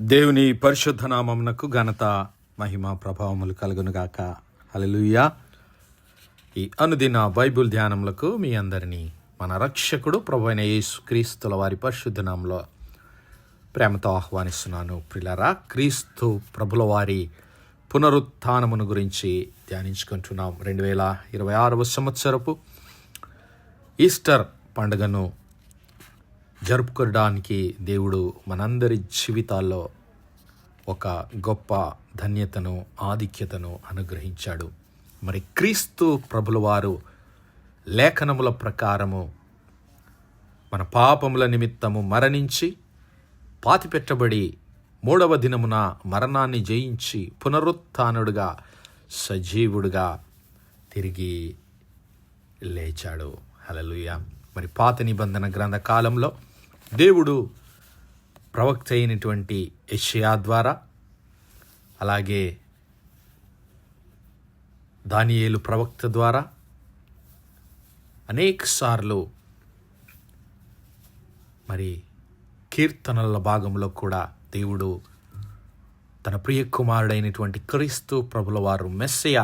దేవుని పరిశుద్ధ నామమునకు ఘనత మహిమ ప్రభావములు కలుగునుగాక. హల్లెలూయా. ఈ అనుదిన బైబిల్ ధ్యానములకు మీ అందరినీ మన రక్షకుడు ప్రభువైన యేసుక్రీస్తుల వారి పరిశుద్ధ నామములో ప్రేమతో ఆహ్వానిస్తున్నాను. ప్రియులారా, క్రీస్తు ప్రభుల వారి పునరుత్థానమును గురించి ధ్యానించుకుంటున్నాం. 2026 సంవత్సరపు ఈస్టర్ పండుగను జరుపుకోవడానికి దేవుడు మనందరి జీవితాల్లో ఒక గొప్ప ధన్యతను, ఆధిక్యతను అనుగ్రహించాడు. మరి క్రీస్తు ప్రభుల వారు లేఖనముల ప్రకారము మన పాపముల నిమిత్తము మరణించి పాతిపెట్టబడి 3వ దినమున మరణాన్ని జయించి పునరుత్థానుడుగా సజీవుడుగా తిరిగి లేచాడు. హల్లెలూయా. మరి పాత నిబంధన గ్రంథ కాలంలో దేవుడు ప్రవక్త అయినటువంటి యెషయా ద్వారా, అలాగే దానియేలు ప్రవక్త ద్వారా అనేక సార్లు మరి కీర్తనల భాగంలో కూడా దేవుడు తన ప్రియ కుమారుడైనటువంటి క్రీస్తు ప్రభుల వారు మెస్సయ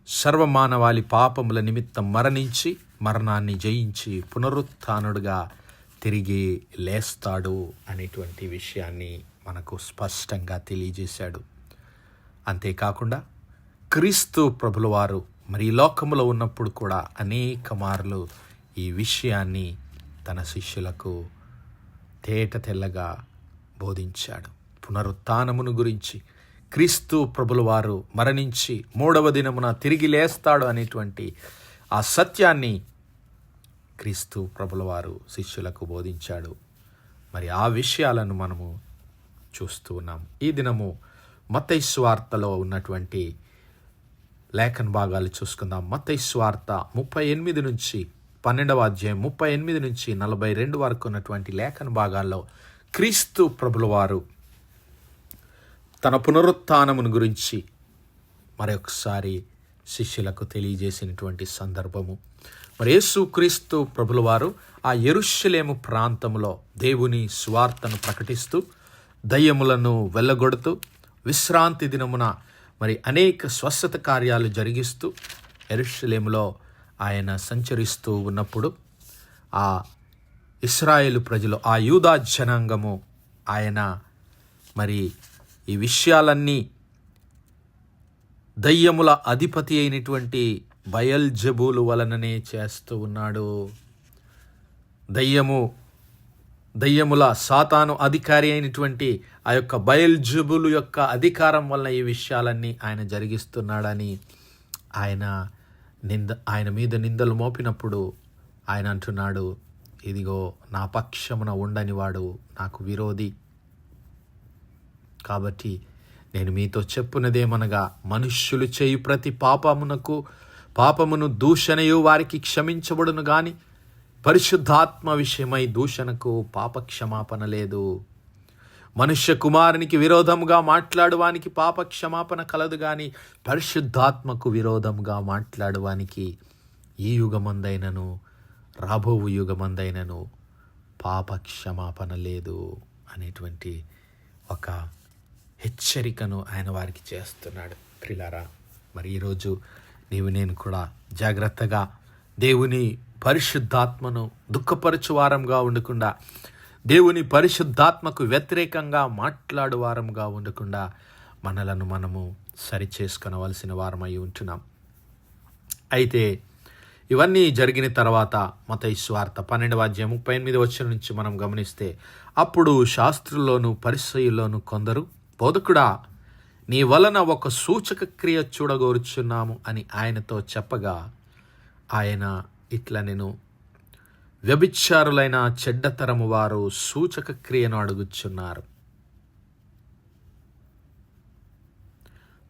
సర్వమానవాళి పాపముల నిమిత్తం మరణించి మరణాన్ని జయించి పునరుత్థానుడుగా తిరిగి లేస్తాడు అనేటువంటి విషయాన్ని మనకు స్పష్టంగా తెలియజేశాడు. అంతేకాకుండా క్రీస్తు ప్రభుల వారు మరి లోకములో ఉన్నప్పుడు కూడా అనేక మార్లు ఈ విషయాన్ని తన శిష్యులకు తేట తెల్లగా బోధించాడు. పునరుత్థానమును గురించి, క్రీస్తు ప్రభుల వారు మరణించి 3వ దినమున తిరిగి లేస్తాడు అనేటువంటి ఆ సత్యాన్ని క్రీస్తు ప్రభుల వారు శిష్యులకు బోధించాడు. మరి ఆ విషయాలను మనము చూస్తూ ఉన్నాం. ఈ దినము మత్తయి సువార్తలో ఉన్నటువంటి లేఖన భాగాలు చూసుకుందాం. మత్తయి సువార్త 38 నుంచి 12వ అధ్యాయం 38 నుంచి 42 వరకు ఉన్నటువంటి లేఖన భాగాల్లో క్రీస్తు ప్రభుల వారు తన పునరుత్థానమును గురించి మరొకసారి శిష్యులకు తెలియజేసినటువంటి సందర్భము. మరి యేసుక్రీస్తు ప్రభుల వారు ఆ యెరూషలేము ప్రాంతంలో దేవుని సువార్తను ప్రకటిస్తూ, దయ్యములను వెళ్ళగొడుతూ, విశ్రాంతి దినమున మరి అనేక స్వస్థత కార్యాలు జరిగిస్తూ యెరూషలేములో ఆయన సంచరిస్తూ ఉన్నప్పుడు ఆ ఇశ్రాయేలు ప్రజలు, ఆ యూదా జనాంగము ఆయన మరి ఈ విషయాలన్నీ దయ్యముల అధిపతి అయినటువంటి బయల్జెబూలు వలననే చేస్తూ ఉన్నాడు. దయ్యముల సాతాను అధికారి అయినటువంటి ఆ యొక్క బయల్జెబూలు యొక్క అధికారం వలన ఈ విషయాలన్నీ ఆయన జరిగిస్తున్నాడని ఆయన మీద నిందలు మోపినప్పుడు ఆయన అంటున్నాడు, ఇదిగో నా పక్షమున ఉండని వాడు నాకు విరోధి. కాబట్టి నేను మీతో చెప్పున్నదేమనగా, మనుష్యులు చేయు ప్రతి పాపమును దూషణయు వారికి క్షమించబడును గాని పరిశుద్ధాత్మ విషయమై దూషణకు పాపక్షమాపణ లేదు. మనుష్య కుమారునికి విరోధముగా మాట్లాడువానికి పాపక్షమాపణ కలదు గాని పరిశుద్ధాత్మకు విరోధముగా మాట్లాడువానికి ఈ యుగమందైనను రాబోవు యుగమందైనను పాపక్షమాపణ లేదు అనేటువంటి ఒక హెచ్చరికను ఆయన వారికి చేస్తున్నాడు. ప్రియులారా, మరి ఈరోజు నేను కూడా జాగ్రత్తగా దేవుని పరిశుద్ధాత్మను దుఃఖపరచు వారంగా ఉండకుండా, దేవుని పరిశుద్ధాత్మకు వ్యతిరేకంగా మాట్లాడు వారంగా ఉండకుండా మనలను మనము సరిచేసుకొనవలసిన వారమై ఉంటున్నాం. అయితే ఇవన్నీ జరిగిన తర్వాత మత్తయి సువార్త 12వ అధ్యాయం 38వ వచనం నుంచి మనం గమనిస్తే, అప్పుడు శాస్త్రుల్లోను పరిసయ్యుల్లోను కొందరు, బోధకుడా, నీ వలన ఒక సూచక క్రియ చూడగోరుచున్నాము అని ఆయనతో చెప్పగా, ఆయన ఇట్లా, నేను వ్యభిచారులైన చెడ్డతరము వారు సూచక క్రియను అడుగుచున్నారు.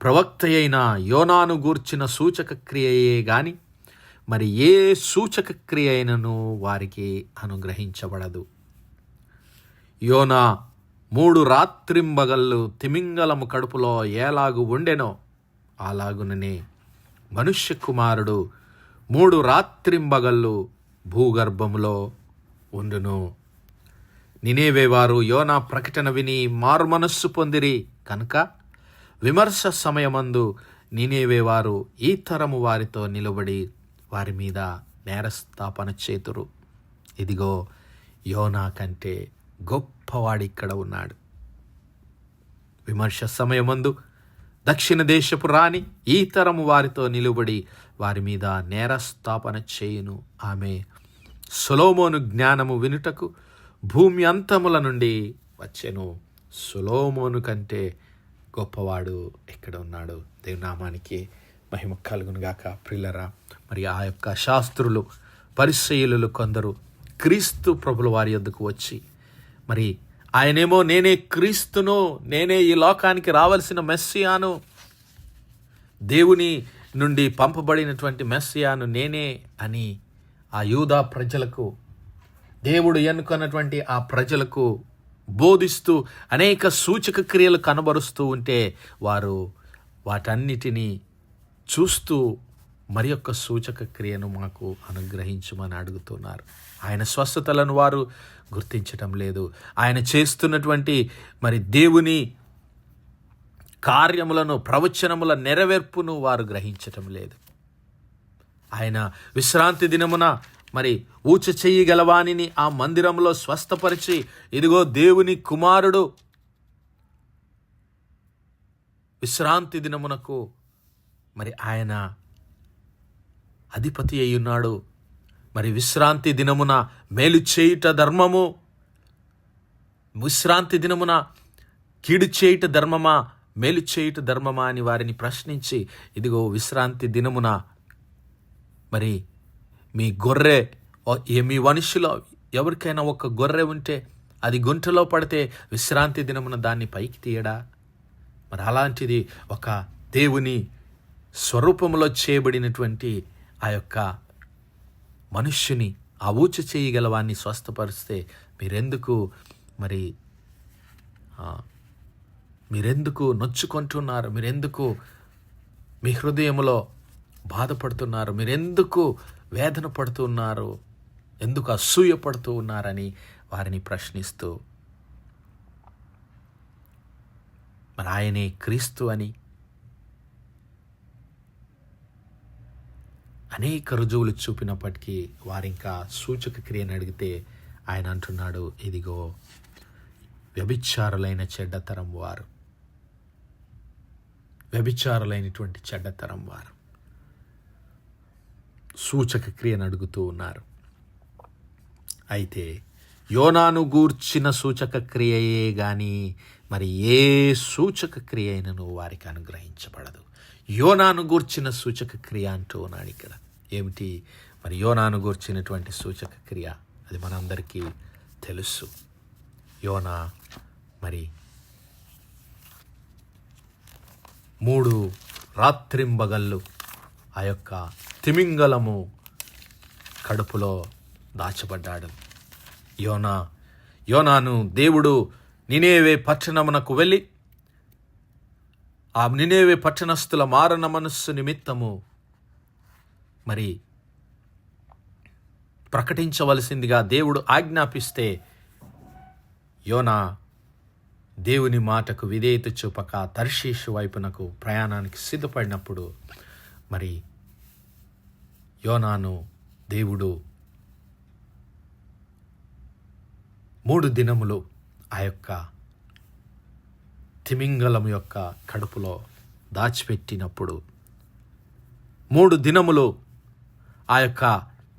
ప్రవక్త అయిన యోనాను గూర్చిన సూచక క్రియయే గాని మరి ఏ సూచక క్రియ అయినను వారికి అనుగ్రహించబడదు. యోనా 3 రాత్రింబగళ్ళు తిమింగలము కడుపులో ఏలాగు ఉండెనో అలాగుననే మనుష్య కుమారుడు 3 రాత్రింబగళ్ళు భూగర్భములో ఉండును. నినేవే వారు యోనా ప్రకటన విని మారుమనస్సు పొందిరి కనుక విమర్శ సమయమందు నినేవే వారు ఈ తరము వారితో నిలబడి వారి మీద నేరస్థాపన చేతురు. ఇదిగో యోనా కంటే గొప్పవాడిక్కడ ఉన్నాడు. విమర్శ సమయమందు దక్షిణ దేశపు రాణి ఈ తరము వారితో నిలబడి వారి మీద నేరస్థాపన చేయును. ఆమె సొలొమోను జ్ఞానము వినుటకు భూమి అంతముల నుండి వచ్చెను. సొలొమోను కంటే గొప్పవాడు ఎక్కడ ఉన్నాడు? దేవుని నామానికి మహిమ కలుగును గాక. ప్రియులరా, మరి ఆ యొక్క శాస్త్రులు పరిసయ్యులు కొందరు క్రీస్తు ప్రభుల వారి యొద్దకు వచ్చి, మరి ఆయనేమో నేనే క్రీస్తును, నేనే ఈ లోకానికి రావాల్సిన మెస్సియాను, దేవుని నుండి పంపబడినటువంటి మెస్సియాను నేనే అని ఆ యూదా ప్రజలకు, దేవుడు ఎన్నుకున్నటువంటి ఆ ప్రజలకు బోధిస్తూ అనేక సూచక క్రియలు కనబరుస్తూ ఉంటే వారు వాటన్నిటినీ చూస్తూ మరి యొక్క సూచక క్రియను మాకు అనుగ్రహించమని అడుగుతున్నారు. ఆయన స్వస్థతలను వారు గుర్తించటం లేదు. ఆయన చేస్తున్నటువంటి మరి దేవుని కార్యములను, ప్రవచనముల నెరవేర్పును వారు గ్రహించటం లేదు. ఆయన విశ్రాంతి దినమున మరి ఊచ చెయ్యగలవానిని ఆ మందిరంలో స్వస్థపరిచి, ఇదిగో దేవుని కుమారుడు విశ్రాంతి దినమునకు మరి ఆయన అధిపతి అయి ఉన్నాడు. మరి విశ్రాంతి దినమున మేలు చేయుట ధర్మము, విశ్రాంతి దినమున కీడు చేయుట ధర్మమా, మేలు చేయుట ధర్మమా అని వారిని ప్రశ్నించి, ఇదిగో విశ్రాంతి దినమున మరి మీ గొర్రె, మీ మనుషులో ఎవరికైనా ఒక గొర్రె ఉంటే అది గుంటలో పడితే విశ్రాంతి దినమున దాన్ని పైకి తీయడా? మరి అలాంటిది ఒక దేవుని స్వరూపంలో చేయబడినటువంటి ఆ యొక్క మనుష్యుని ఆ ఊచ చేయగలవాన్ని స్వస్థపరిస్తే మీరెందుకు నొచ్చుకుంటున్నారు? మీరెందుకు మీ హృదయంలో బాధపడుతున్నారు? మీరెందుకు వేదన పడుతున్నారు? ఎందుకు అసూయ పడుతూ ఉన్నారని వారిని ప్రశ్నిస్తూ, మరి ఆయనే క్రీస్తు అని అనేక రుజువులు చూపినప్పటికీ వారింకా సూచక క్రియను అడిగితే ఆయన అంటున్నాడు, ఇదిగో వ్యభిచారులైన చెడ్డతరం వారు, వ్యభిచారులైనటువంటి చెడ్డతరం వారు సూచక క్రియను అడుగుతూ ఉన్నారు. అయితే యోనాను గూర్చిన సూచక క్రియయే గాని మరి ఏ సూచక క్రియ అయినను వారికి అనుగ్రహించబడదు. యోనాను గూర్చిన సూచక క్రియ అంటూ ఉన్నాడు ఇక్కడ. ఏమిటి మరి యోనాను గూర్చినటువంటి సూచక క్రియ? అది మనందరికీ తెలుసు. యోనా మరి 3 రాత్రింబగళ్ళు ఆ యొక్క తిమింగలము కడుపులో దాచబడ్డాడు. యోనాను దేవుడు నినేవే పట్టణమునకు వెళ్ళి ఆ నినేవే పట్టణస్థుల మారణ మనస్సు నిమిత్తము మరి ప్రకటించవలసిందిగా దేవుడు ఆజ్ఞాపిస్తే యోనా దేవుని మాటకు విధేయత చూపక తర్షీషు వైపునకు ప్రయాణానికి సిద్ధపడినప్పుడు మరి యోనాను దేవుడు 3 దినములు ఆ యొక్క తిమింగలం యొక్క కడుపులో దాచిపెట్టినప్పుడు 3 దినములు ఆ యొక్క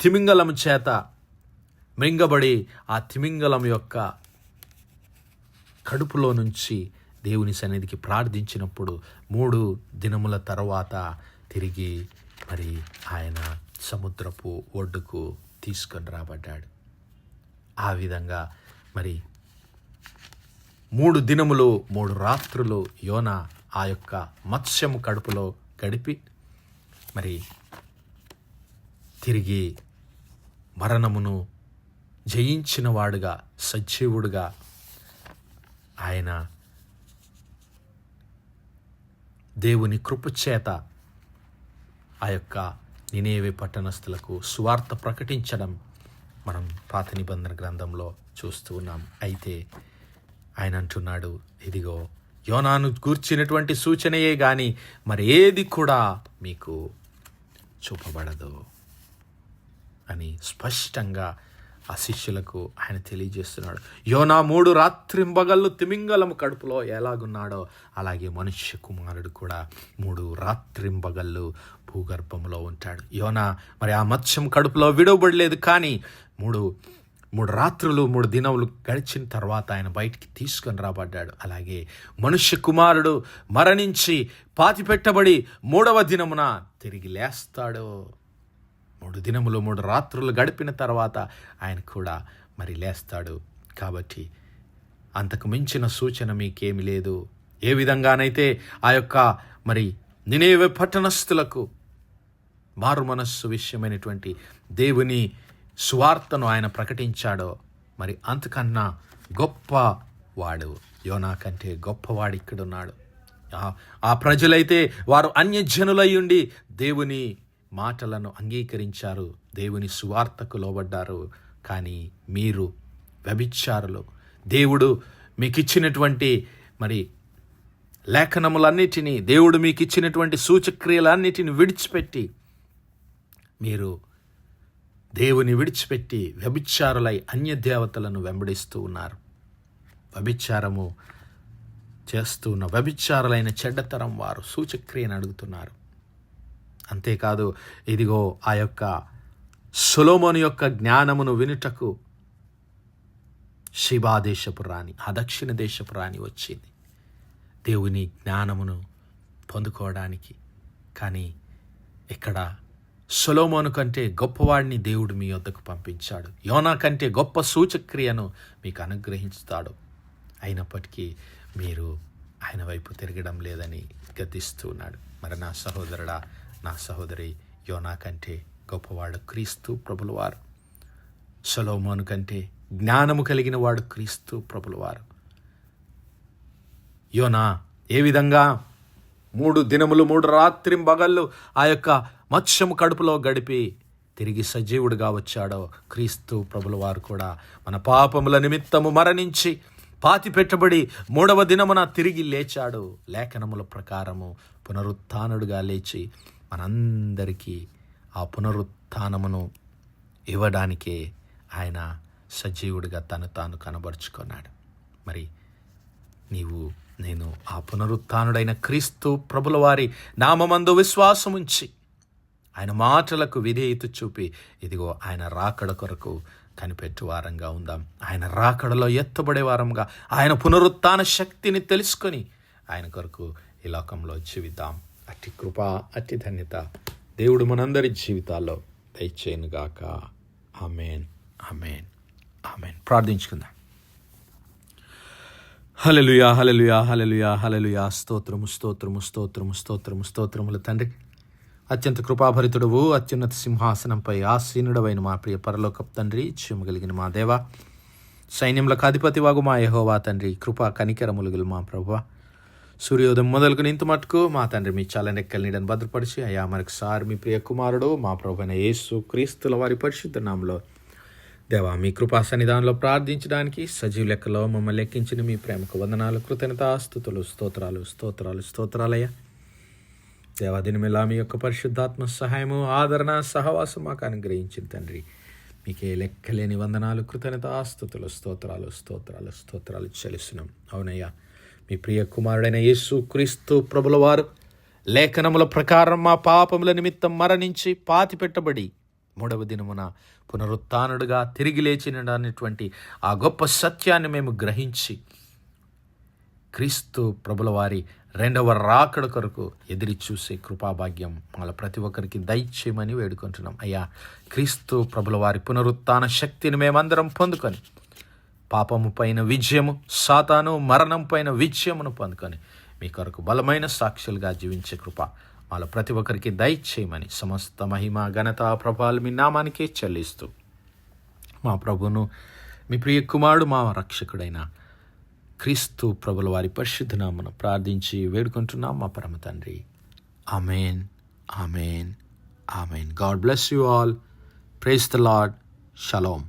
తిమింగలం చేత మృంగబడి ఆ తిమింగలం యొక్క కడుపులో నుంచి దేవుని సన్నిధికి ప్రార్థించినప్పుడు 3 దినముల తర్వాత తిరిగి మరి ఆయన సముద్రపు ఒడ్డుకు తీసుకొని రాబడ్డాడు. ఆ విధంగా మరి 3 దినములు 3 రాత్రులు యోనా ఆ యొక్క మత్స్యము కడుపులో గడిపి మరి తిరిగి మరణమును జయించిన వాడుగా, సజీవుడుగా ఆయన దేవుని కృపచేత ఆ యొక్క నినేవే పట్టణస్థులకు సువార్త ప్రకటించడం మనం పాత నిబంధన గ్రంథంలో చూస్తూ ఉన్నాం. అయితే ఆయన అంటున్నాడు, ఇదిగో యోనాను గూర్చినటువంటి సూచనయే కానీ మరి ఏది కూడా మీకు చూపబడదు అని స్పష్టంగా ఆ శిష్యులకు ఆయన తెలియజేస్తున్నాడు. యోనా 3 రాత్రింబగళ్ళు తిమింగలము కడుపులో ఎలాగున్నాడో అలాగే మనుష్య కుమారుడు కూడా 3 రాత్రింబగళ్ళు భూగర్భంలో ఉంటాడు. యోనా మరి ఆ మత్స్యం కడుపులో విడవబడలేదు, కానీ 3 రాత్రులు 3 దినములు గడిచిన తర్వాత ఆయన బయటికి తీసుకొని రాబడ్డాడు. అలాగే మనుష్య కుమారుడు మరణించి పాతిపెట్టబడి 3వ దినమున తిరిగి లేస్తాడు. 3 దినములు 3 రాత్రులు గడిపిన తర్వాత ఆయన కూడా మరి లేస్తాడు. కాబట్టి అంతకు మించిన సూచన మీకేమి లేదు. ఏ విధంగానైతే ఆ యొక్క మరి నినేవె పట్టణస్థులకు మారు మనస్సు విషయమైనటువంటి దేవుని సువార్తను ఆయన ప్రకటించాడో, మరి అంతకన్నా గొప్పవాడు, యోనా కంటే గొప్పవాడు ఇక్కడున్నాడు. ఆ ప్రజలైతే వారు అన్యజనులై ఉండి దేవుని మాటలను అంగీకరించారు, దేవుని సువార్తకు లోబడ్డారు. కానీ మీరు వ్యభిచారులు, దేవుడు మీకు ఇచ్చినటువంటి మరి లేఖనములన్నిటినీ, దేవుడు మీకు ఇచ్చినటువంటి సూచక్రియలన్నిటిని విడిచిపెట్టి మీరు దేవుని విడిచిపెట్టి వ్యభిచారులై అన్య దేవతలను వెంబడిస్తూ ఉన్నారు. వ్యభిచారము చేస్తూ ఉన్న వ్యభిచారులైన చెడ్డతరం వారు సూచక్రియను అడుగుతున్నారు. అంతేకాదు, ఇదిగో ఆ యొక్క సొలొమోను యొక్క జ్ఞానమును వినుటకు షిబా దేశపు రాణి, ఆ దక్షిణ దేశపు రాణి వచ్చింది దేవుని జ్ఞానమును పొందుకోవడానికి. కానీ ఇక్కడ సొలొమోను కంటే గొప్పవాడిని దేవుడు మీ వద్దకు పంపించాడు. యోనా కంటే గొప్ప సూచక్రియను మీకు అనుగ్రహిస్తాడు. అయినప్పటికీ మీరు ఆయన వైపు తిరగడం లేదని గద్దిస్తూ ఉన్నాడు. మరి నా సహోదరుడా, నా సహోదరి, యోనా కంటే గొప్పవాడు క్రీస్తు ప్రభులవారు. సొలొమోను కంటే జ్ఞానము కలిగిన వాడు క్రీస్తు ప్రభులవారు. యోనా ఏ విధంగా 3 దినములు 3 రాత్రింబగళ్ళు ఆ యొక్క మత్స్యము కడుపులో గడిపి తిరిగి సజీవుడిగా వచ్చాడో, క్రీస్తు ప్రభులవారు కూడా మన పాపముల నిమిత్తము మరణించి పాతిపెట్టబడి 3వ దినమున తిరిగి లేచాడు. లేఖనముల ప్రకారము పునరుత్థానుడుగా లేచి మనందరికీ ఆ పునరుత్థానమును ఇవ్వడానికే ఆయన సజీవుడిగా తను తాను కనబరుచుకున్నాడు. మరి నేను ఆ పునరుత్థానుడైన క్రీస్తు ప్రభుల వారి నామమందు విశ్వాసముంచి ఆయన మాటలకు విధేయత చూపి ఇదిగో ఆయన రాకడ కొరకు కనిపెట్టు వారంగా ఉందాం. ఆయన రాకడలో ఎత్తబడే వారంగా, ఆయన పునరుత్థాన శక్తిని తెలుసుకొని ఆయన కొరకు ఈ లోకంలో జీవిద్దాం. అట్టి కృప, అట్టి ధన్యత దేవుడు మనందరి జీవితాల్లో దయచేయునుగాక. ఆమేన్, ఆమేన్, ఆమేన్. ప్రార్థించుకుందాం. హల్లెలూయా, హల్లెలూయా, హల్లెలూయా, హల్లెలూయా. స్తోత్రము, స్తోత్రము, స్తోత్రము, స్తోత్రము, స్తోత్రములు తండ్రి. అత్యంత కృపాభరితుడవు, అత్యున్నత సింహాసనంపై ఆసీనుడవైన మా ప్రియ పరలోకపు తండ్రి, జీవము కలిగిన మా దేవ, సైన్యములకు అధిపతి వాగు మా యెహోవా తండ్రి, కృపా కనికరములు గల మా ప్రభువా, సూర్యోదయం మొదలుకుని ఇంత మట్టుకు మా తండ్రి మీ చల్లనెక్కల నీడని భద్రపరిచి అయ్యా మరొకసారి మీ ప్రియ కుమారుడు మా ప్రభువైన యేసు క్రీస్తుల వారి పరిశుద్ధ నామములో దేవా మీ కృపా సన్నిధానంలో ప్రార్థించడానికి సజీవ లెక్కలో మమ్మల్ని లెక్కించిన మీ ప్రేమకు వందనాలు, కృతజ్ఞతాస్తుతులు, స్తోత్రాలు, స్తోత్రాలు, స్తోత్రాలయ్యా. దేవా దినమెల్లా మీ యొక్క పరిశుద్ధాత్మ సహాయము, ఆదరణ, సహవాసం మాకు అనుగ్రహించిన తండ్రి, మీకే లెక్కలేని వందనాలు, కృతజ్ఞతాస్తుతులు, స్తోత్రాలు, స్తోత్రాలు, స్తోత్రాలు చెల్లిస్తున్నాం. అవునయ్యా, మీ ప్రియ కుమారుడైన యేసు క్రీస్తు ప్రభుల వారు లేఖనముల ప్రకారం మా పాపముల నిమిత్తం మరణించి పాతిపెట్టబడి 3వ దినమున పునరుత్థానుడుగా తిరిగి లేచినటువంటి ఆ గొప్ప సత్యాన్ని మేము గ్రహించి క్రీస్తు ప్రభుల వారి 2వ రాకడ కొరకు ఎదిరి చూసే కృపాభాగ్యం మన ప్రతి ఒక్కరికి దయచేయమని వేడుకుంటున్నాం. అయ్యా, క్రీస్తు ప్రభుల వారి పునరుత్థాన శక్తిని మేమందరం పొందుకొని పాపము పైన విజయము, సాతాను మరణం పైన విజయమును పొందుకొని మీ కొరకు బలమైన సాక్షులుగా జీవించే కృప మాలో ప్రతి ఒక్కరికి దయచేయమని సమస్త మహిమ, ఘనత, ప్రభావాలు మీ నామానికే చెల్లిస్తూ మా ప్రభును, మీ ప్రియ కుమారుడు, మా రక్షకుడైన క్రీస్తు ప్రభుల వారి పరిశుద్ధ నామమున ప్రార్థించి వేడుకుంటున్నాం మా పరమ తండ్రి. Amen, amen, amen. God bless you all. Praise the Lord. Shalom.